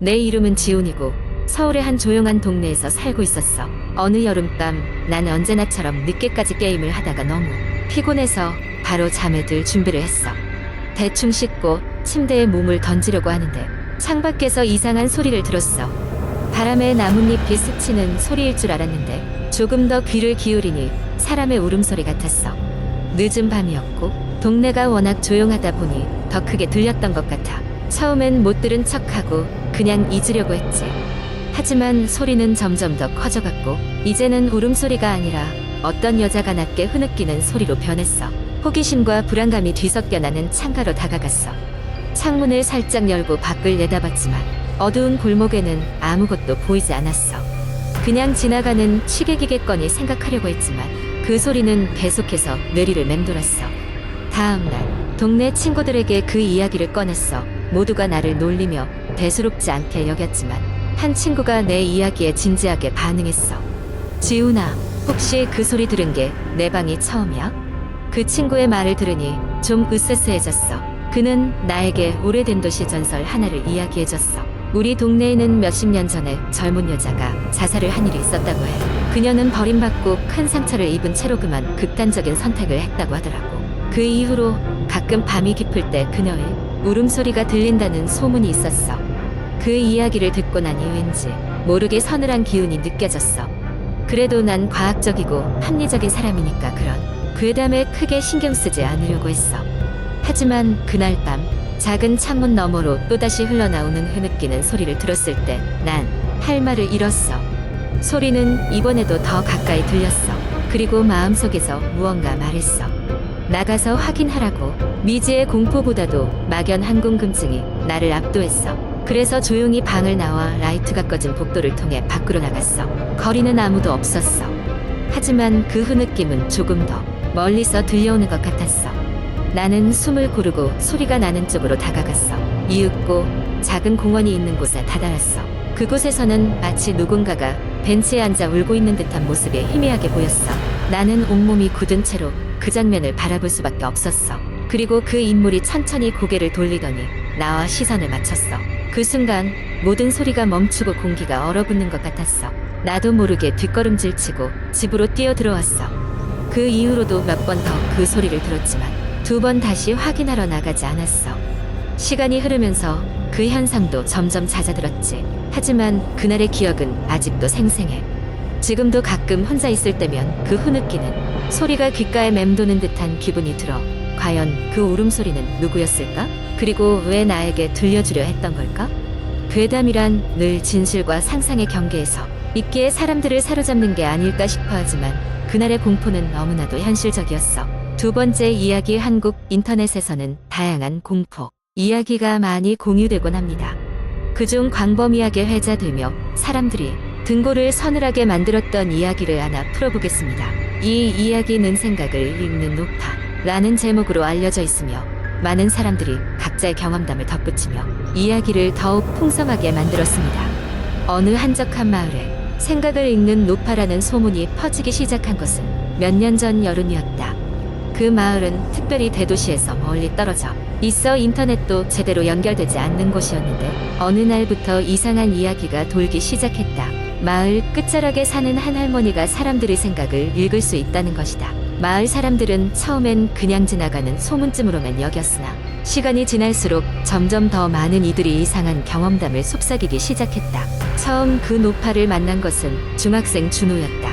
내 이름은 지훈이고 서울의 한 조용한 동네에서 살고 있었어. 어느 여름밤 난 언제나처럼 늦게까지 게임을 하다가 너무 피곤해서 바로 잠에 들 준비를 했어. 대충 씻고 침대에 몸을 던지려고 하는데 창밖에서 이상한 소리를 들었어. 바람에 나뭇잎이 스치는 소리일 줄 알았는데 조금 더 귀를 기울이니 사람의 울음소리 같았어. 늦은 밤이었고 동네가 워낙 조용하다 보니 더 크게 들렸던 것 같아. 처음엔 못 들은 척하고 그냥 잊으려고 했지. 하지만 소리는 점점 더 커져갔고 이제는 울음소리가 아니라 어떤 여자가 낮게 흐느끼는 소리로 변했어. 호기심과 불안감이 뒤섞여 나는 창가로 다가갔어. 창문을 살짝 열고 밖을 내다봤지만 어두운 골목에는 아무것도 보이지 않았어. 그냥 지나가는 취객이겠거니 생각하려고 했지만 그 소리는 계속해서 뇌리를 맴돌았어. 다음날 동네 친구들에게 그 이야기를 꺼냈어. 모두가 나를 놀리며 대수롭지 않게 여겼지만 한 친구가 내 이야기에 진지하게 반응했어. 지훈아, 혹시 그 소리 들은 게 내 방이 처음이야? 그 친구의 말을 들으니 좀 으스스해졌어. 그는 나에게 오래된 도시 전설 하나를 이야기해줬어. 우리 동네에는 몇십 년 전에 젊은 여자가 자살을 한 일이 있었다고 해. 그녀는 버림받고 큰 상처를 입은 채로 그만 극단적인 선택을 했다고 하더라고. 그 이후로 가끔 밤이 깊을 때 그녀의 울음소리가 들린다는 소문이 있었어. 그 이야기를 듣고 나니 왠지 모르게 서늘한 기운이 느껴졌어. 그래도 난 과학적이고 합리적인 사람이니까 그런 괴담에 크게 신경 쓰지 않으려고 했어. 하지만 그날 밤 작은 창문 너머로 또다시 흘러나오는 흐느끼는 소리를 들었을 때 난 할 말을 잃었어. 소리는 이번에도 더 가까이 들렸어. 그리고 마음속에서 무언가 말했어. 나가서 확인하라고. 미지의 공포보다도 막연한 궁금증이 나를 압도했어. 그래서 조용히 방을 나와 라이트가 꺼진 복도를 통해 밖으로 나갔어. 거리는 아무도 없었어. 하지만 그 흐느낌은 조금 더 멀리서 들려오는 것 같았어. 나는 숨을 고르고 소리가 나는 쪽으로 다가갔어. 이윽고 작은 공원이 있는 곳에 다다랐어. 그곳에서는 마치 누군가가 벤치에 앉아 울고 있는 듯한 모습이 희미하게 보였어. 나는 온몸이 굳은 채로 그 장면을 바라볼 수밖에 없었어. 그리고 그 인물이 천천히 고개를 돌리더니 나와 시선을 맞췄어. 그 순간 모든 소리가 멈추고 공기가 얼어붙는 것 같았어. 나도 모르게 뒷걸음질 치고 집으로 뛰어들어왔어. 그 이후로도 몇 번 더 그 소리를 들었지만 두 번 다시 확인하러 나가지 않았어. 시간이 흐르면서 그 현상도 점점 잦아들었지. 하지만 그날의 기억은 아직도 생생해. 지금도 가끔 혼자 있을 때면 그 흐느끼는 소리가 귓가에 맴도는 듯한 기분이 들어. 과연 그 울음소리는 누구였을까? 그리고 왜 나에게 들려주려 했던 걸까? 괴담이란 늘 진실과 상상의 경계에서 있기에 사람들을 사로잡는 게 아닐까 싶어 하지만 그날의 공포는 너무나도 현실적이었어. 두 번째 이야기. 한국 인터넷에서는 다양한 공포 이야기가 많이 공유되곤 합니다. 그중 광범위하게 회자되며 사람들이 등골을 서늘하게 만들었던 이야기를 하나 풀어보겠습니다. 이 이야기는 생각을 읽는 노파 라는 제목으로 알려져 있으며 많은 사람들이 각자의 경험담을 덧붙이며 이야기를 더욱 풍성하게 만들었습니다. 어느 한적한 마을에 생각을 읽는 노파라는 소문이 퍼지기 시작한 것은 몇 년 전 여름이었다. 그 마을은 특별히 대도시에서 멀리 떨어져 있어 인터넷도 제대로 연결되지 않는 곳이었는데 어느 날부터 이상한 이야기가 돌기 시작했다. 마을 끝자락에 사는 한 할머니가 사람들의 생각을 읽을 수 있다는 것이다. 마을 사람들은 처음엔 그냥 지나가는 소문쯤으로만 여겼으나 시간이 지날수록 점점 더 많은 이들이 이상한 경험담을 속삭이기 시작했다. 처음 그 노파를 만난 것은 중학생 준호였다.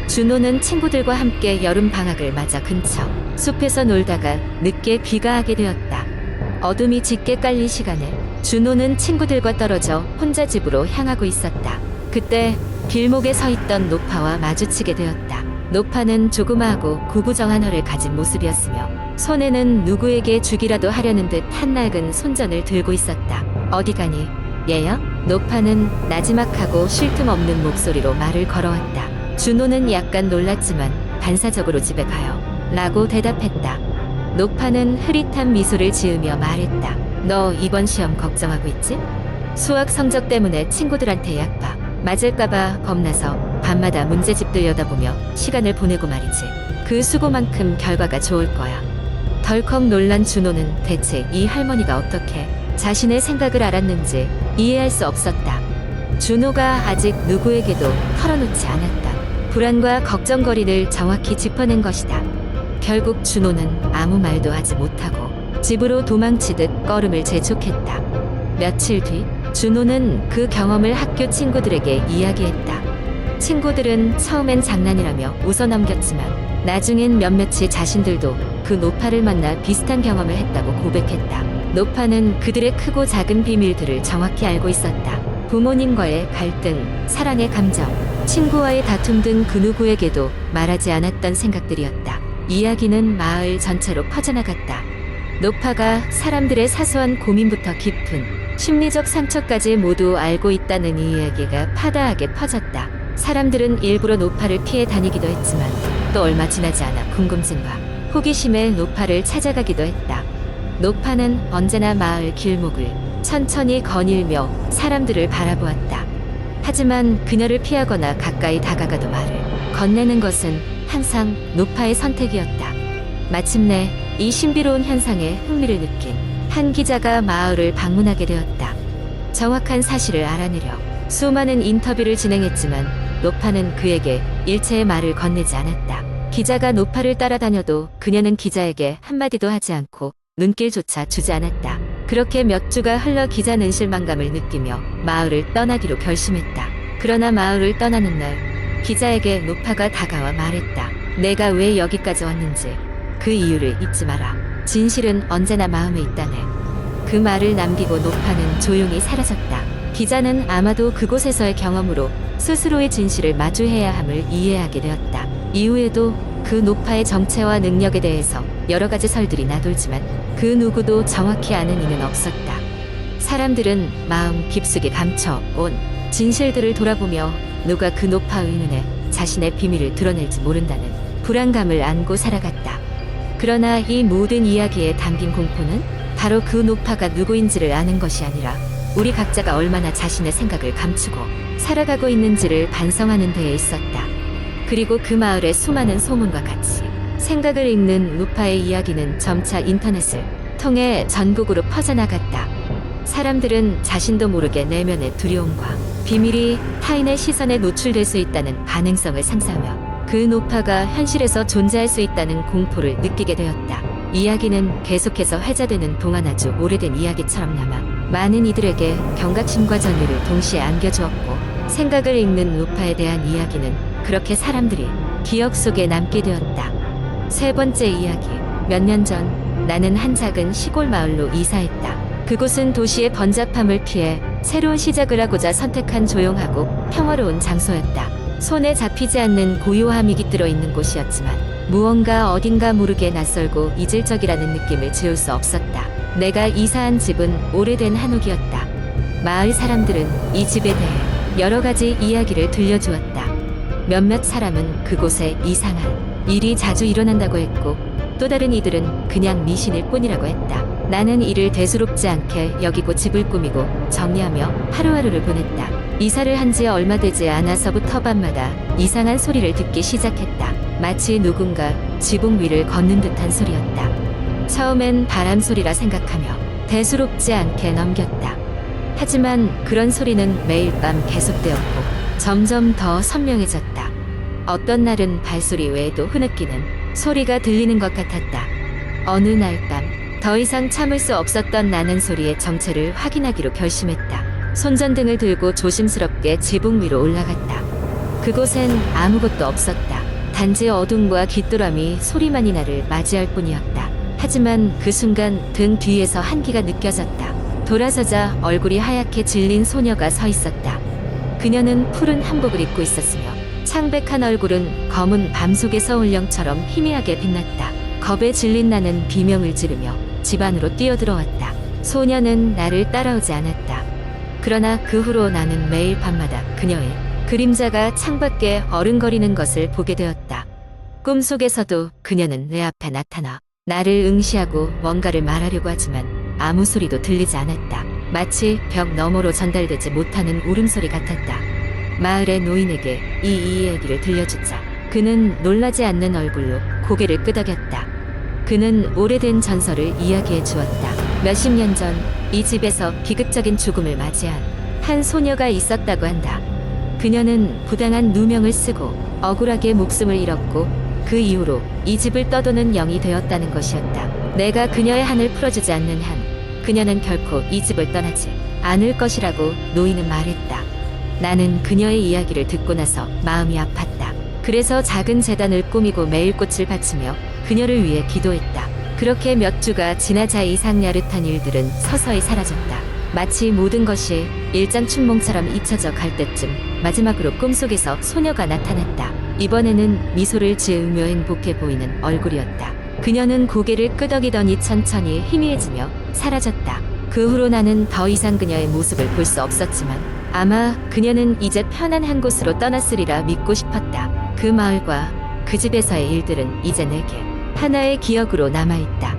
준호는 친구들과 함께 여름 방학을 맞아 근처 숲에서 놀다가 늦게 귀가하게 되었다. 어둠이 짙게 깔린 시간에 준호는 친구들과 떨어져 혼자 집으로 향하고 있었다. 그때 길목에 서 있던 노파와 마주치게 되었다. 노파는 조그마하고 구부정한 혀를 가진 모습이었으며 손에는 누구에게 주기라도 하려는 듯 한 낡은 손전을 들고 있었다. 어디 가니? 얘야? 노파는 나지막하고 쉴 틈 없는 목소리로 말을 걸어왔다. 준호는 약간 놀랐지만 반사적으로 집에 가요 라고 대답했다. 노파는 흐릿한 미소를 지으며 말했다. 너 이번 시험 걱정하고 있지? 수학 성적 때문에 친구들한테 약봐 맞을까봐 겁나서 밤마다 문제집 들여다보며 시간을 보내고 말이지. 그 수고만큼 결과가 좋을 거야. 덜컥 놀란 준호는 대체 이 할머니가 어떻게 자신의 생각을 알았는지 이해할 수 없었다. 준호가 아직 누구에게도 털어놓지 않았다. 불안과 걱정거리를 정확히 짚어낸 것이다. 결국 준호는 아무 말도 하지 못하고 집으로 도망치듯 걸음을 재촉했다. 며칠 뒤 준호는 그 경험을 학교 친구들에게 이야기했다. 친구들은 처음엔 장난이라며 웃어넘겼지만 나중엔 몇몇이 자신들도 그 노파를 만나 비슷한 경험을 했다고 고백했다. 노파는 그들의 크고 작은 비밀들을 정확히 알고 있었다. 부모님과의 갈등, 사랑의 감정, 친구와의 다툼 등 그 누구에게도 말하지 않았던 생각들이었다. 이야기는 마을 전체로 퍼져나갔다. 노파가 사람들의 사소한 고민부터 깊은 심리적 상처까지 모두 알고 있다는 이야기가 파다하게 퍼졌다. 사람들은 일부러 노파를 피해 다니기도 했지만 또 얼마 지나지 않아 궁금증과 호기심에 노파를 찾아가기도 했다. 노파는 언제나 마을 길목을 천천히 거닐며 사람들을 바라보았다. 하지만 그녀를 피하거나 가까이 다가가도 말을 건네는 것은 항상 노파의 선택이었다. 마침내 이 신비로운 현상에 흥미를 느낀 한 기자가 마을을 방문하게 되었다. 정확한 사실을 알아내려 수많은 인터뷰를 진행했지만 노파는 그에게 일체의 말을 건네지 않았다. 기자가 노파를 따라다녀도 그녀는 기자에게 한마디도 하지 않고 눈길조차 주지 않았다. 그렇게 몇 주가 흘러 기자는 실망감을 느끼며 마을을 떠나기로 결심했다. 그러나 마을을 떠나는 날 기자에게 노파가 다가와 말했다. 내가 왜 여기까지 왔는지 그 이유를 잊지 마라. 진실은 언제나 마음에 있다네. 그 말을 남기고 노파는 조용히 사라졌다. 기자는 아마도 그곳에서의 경험으로 스스로의 진실을 마주해야 함을 이해하게 되었다. 이후에도 그 노파의 정체와 능력에 대해서 여러 가지 설들이 나돌지만 그 누구도 정확히 아는 이는 없었다. 사람들은 마음 깊숙이 감춰온 진실들을 돌아보며 누가 그 노파의 눈에 자신의 비밀을 드러낼지 모른다는 불안감을 안고 살아갔다. 그러나 이 모든 이야기에 담긴 공포는 바로 그 노파가 누구인지를 아는 것이 아니라 우리 각자가 얼마나 자신의 생각을 감추고 살아가고 있는지를 반성하는 데에 있었다. 그리고 그 마을의 수많은 소문과 같이 생각을 읽는 노파의 이야기는 점차 인터넷을 통해 전국으로 퍼져나갔다. 사람들은 자신도 모르게 내면의 두려움과 비밀이 타인의 시선에 노출될 수 있다는 가능성을 상상하며 그 노파가 현실에서 존재할 수 있다는 공포를 느끼게 되었다. 이야기는 계속해서 회자되는 동안 아주 오래된 이야기처럼 남아 많은 이들에게 경각심과 전율을 동시에 안겨주었고 생각을 읽는 노파에 대한 이야기는 그렇게 사람들이 기억 속에 남게 되었다. 세 번째 이야기. 몇 년 전 나는 한 작은 시골 마을로 이사했다. 그곳은 도시의 번잡함을 피해 새로운 시작을 하고자 선택한 조용하고 평화로운 장소였다. 손에 잡히지 않는 고요함이 깃들어 있는 곳이었지만 무언가 어딘가 모르게 낯설고 이질적이라는 느낌을 지울 수 없었다. 내가 이사한 집은 오래된 한옥이었다. 마을 사람들은 이 집에 대해 여러 가지 이야기를 들려주었다. 몇몇 사람은 그곳에 이상한 일이 자주 일어난다고 했고 또 다른 이들은 그냥 미신일 뿐이라고 했다. 나는 이를 대수롭지 않게 여기고 집을 꾸미고 정리하며 하루하루를 보냈다. 이사를 한 지 얼마 되지 않아서부터 밤마다 이상한 소리를 듣기 시작했다. 마치 누군가 지붕 위를 걷는 듯한 소리였다. 처음엔 바람 소리라 생각하며 대수롭지 않게 넘겼다. 하지만 그런 소리는 매일 밤 계속되었고 점점 더 선명해졌다. 어떤 날은 발소리 외에도 흐느끼는 소리가 들리는 것 같았다. 어느 날 밤 더 이상 참을 수 없었던 나는 소리의 정체를 확인하기로 결심했다. 손전등을 들고 조심스럽게 지붕 위로 올라갔다. 그곳엔 아무것도 없었다. 단지 어둠과 귀뚜라미 소리만이 나를 맞이할 뿐이었다. 하지만 그 순간 등 뒤에서 한기가 느껴졌다. 돌아서자 얼굴이 하얗게 질린 소녀가 서 있었다. 그녀는 푸른 한복을 입고 있었으며 창백한 얼굴은 검은 밤 속에서 울령처럼 희미하게 빛났다. 겁에 질린 나는 비명을 지르며 집 안으로 뛰어들어왔다. 소녀는 나를 따라오지 않았다. 그러나 그 후로 나는 매일 밤마다 그녀의 그림자가 창밖에 어른거리는 것을 보게 되었다. 꿈속에서도 그녀는 내 앞에 나타나 나를 응시하고 뭔가를 말하려고 하지만 아무 소리도 들리지 않았다. 마치 벽 너머로 전달되지 못하는 울음소리 같았다. 마을의 노인에게 이 이야기를 들려주자 그는 놀라지 않는 얼굴로 고개를 끄덕였다. 그는 오래된 전설을 이야기해 주었다. 몇십 년 전 이 집에서 비극적인 죽음을 맞이한 한 소녀가 있었다고 한다. 그녀는 부당한 누명을 쓰고 억울하게 목숨을 잃었고 그 이후로 이 집을 떠도는 영이 되었다는 것이었다. 내가 그녀의 한을 풀어주지 않는 한 그녀는 결코 이 집을 떠나지 않을 것이라고 노인은 말했다. 나는 그녀의 이야기를 듣고 나서 마음이 아팠다. 그래서 작은 재단을 꾸미고 매일 꽃을 바치며 그녀를 위해 기도했다. 그렇게 몇 주가 지나자 이상야릇한 일들은 서서히 사라졌다. 마치 모든 것이 일장춘몽처럼 잊혀져 갈 때쯤 마지막으로 꿈속에서 소녀가 나타났다. 이번에는 미소를 지으며 행복해 보이는 얼굴이었다. 그녀는 고개를 끄덕이더니 천천히 희미해지며 사라졌다. 그 후로 나는 더 이상 그녀의 모습을 볼 수 없었지만 아마 그녀는 이제 편한 한 곳으로 떠났으리라 믿고 싶었다. 그 마을과 그 집에서의 일들은 이제 내게 하나의 기억으로 남아있다.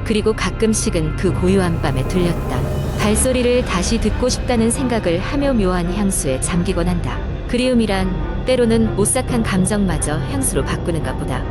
그리고 가끔씩은 그 고요한 밤에 들렸던 발소리를 다시 듣고 싶다는 생각을 하며 묘한 향수에 잠기곤 한다. 그리움이란 때로는 오싹한 감정마저 향수로 바꾸는가 보다.